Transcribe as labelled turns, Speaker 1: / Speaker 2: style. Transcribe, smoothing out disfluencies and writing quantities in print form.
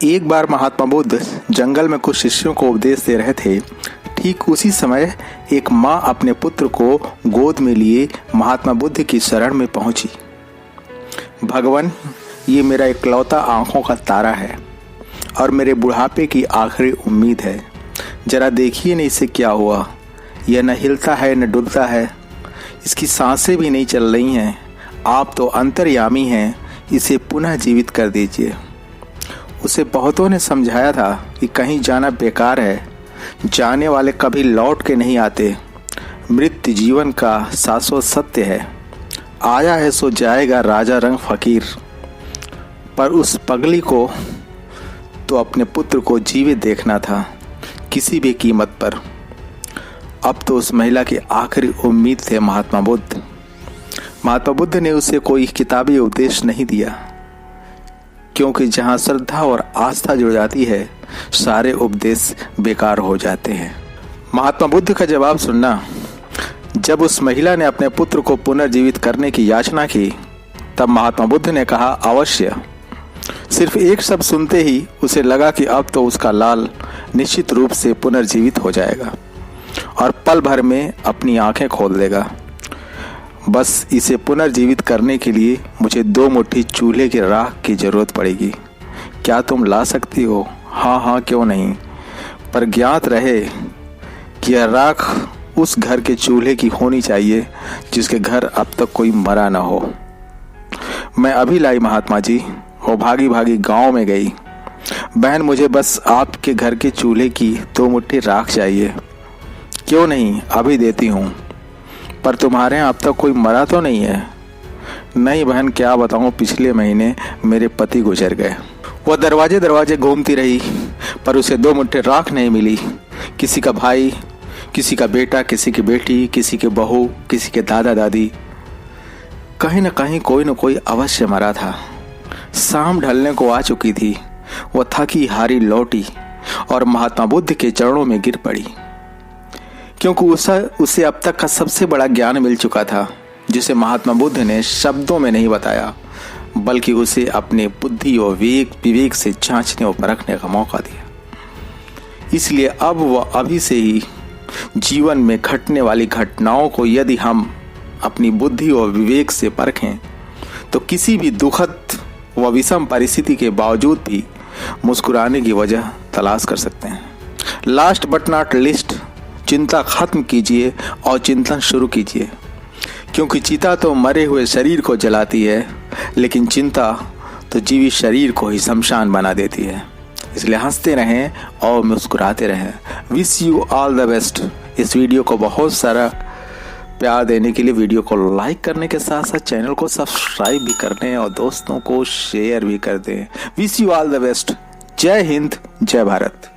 Speaker 1: एक बार महात्मा बुद्ध जंगल में कुछ शिष्यों को उपदेश दे रहे थे। ठीक उसी समय एक माँ अपने पुत्र को गोद में लिए महात्मा बुद्ध की शरण में पहुंची। भगवान, ये मेरा इकलौता आंखों का तारा है और मेरे बुढ़ापे की आखिरी उम्मीद है। जरा देखिए न इसे क्या हुआ। यह न हिलता है न डुलता है, इसकी सांसें भी नहीं चल रही हैं। आप तो अंतर्यामी हैं, इसे पुनः जीवित कर दीजिए। उसे बहुतों ने समझाया था कि कहीं जाना बेकार है, जाने वाले कभी लौट के नहीं आते। मृत्यु जीवन का शाश्वत सत्य है। आया है सो जाएगा राजा रंग फकीर। पर उस पगली को तो अपने पुत्र को जीवित देखना था, किसी भी कीमत पर। अब तो उस महिला की आखिरी उम्मीद थे महात्मा बुद्ध। महात्मा बुद्ध ने उसे कोई किताबी उपदेश नहीं दिया, क्योंकि जहाँ श्रद्धा और आस्था जुड़ जाती है, सारे उपदेश बेकार हो जाते हैं। महात्मा बुद्ध का जवाब सुनना। जब उस महिला ने अपने पुत्र को पुनर्जीवित करने की याचना की, तब महात्मा बुद्ध ने कहा, अवश्य। सिर्फ एक शब्द सुनते ही उसे लगा कि अब तो उसका लाल निश्चित रूप से पुनर्जीवित हो जाएगा और पल भर में अपनी आंखें खोल देगा। बस इसे पुनर्जीवित करने के लिए मुझे 2 मुट्ठी चूल्हे की राख की जरूरत पड़ेगी। क्या तुम ला सकती हो? हाँ हाँ, क्यों नहीं। पर ज्ञात रहे कि यह राख उस घर के चूल्हे की होनी चाहिए जिसके घर अब तक कोई मरा न हो। मैं अभी लाई महात्मा जी। वो भागी भागी गांव में गई। बहन, मुझे बस आपके घर के चूल्हे की 2 मुट्ठी राख चाहिए। क्यों नहीं, अभी देती हूँ। पर तुम्हारे यहाँ अब तक कोई मरा तो नहीं है? नहीं बहन, क्या बताऊँ, पिछले महीने मेरे पति गुजर गए। वह दरवाजे दरवाजे घूमती रही, पर उसे 2 मुट्ठी राख नहीं मिली। किसी का भाई, किसी का बेटा, किसी की बेटी, किसी के बहू, किसी के दादा दादी, कहीं न कहीं कोई न कोई अवश्य मरा था। शाम ढलने को आ चुकी थी। वह थकी हारी लौटी और महात्मा बुद्ध के चरणों में गिर पड़ी, क्योंकि उसे अब तक का सबसे बड़ा ज्ञान मिल चुका था, जिसे महात्मा बुद्ध ने शब्दों में नहीं बताया, बल्कि उसे अपने बुद्धि और विवेक से जांचने और परखने का मौका दिया। इसलिए अब वह अभी से ही जीवन में घटने वाली घटनाओं को यदि हम अपनी बुद्धि और विवेक से परखें, तो किसी भी दुखद व विषम परिस्थिति के बावजूद भी मुस्कुराने की वजह तलाश कर सकते हैं। लास्ट बट नॉट लीस्ट, चिंता खत्म कीजिए और चिंतन शुरू कीजिए, क्योंकि चिता तो मरे हुए शरीर को जलाती है, लेकिन चिंता तो जीवित शरीर को ही शमशान बना देती है। इसलिए हंसते रहें और मुस्कुराते रहें। Wish you all the best. इस वीडियो को बहुत सारा प्यार देने के लिए वीडियो को लाइक करने के साथ साथ चैनल को सब्सक्राइब भी कर दें और दोस्तों को शेयर भी कर दें। Wish you all the best. जय हिंद, जय भारत।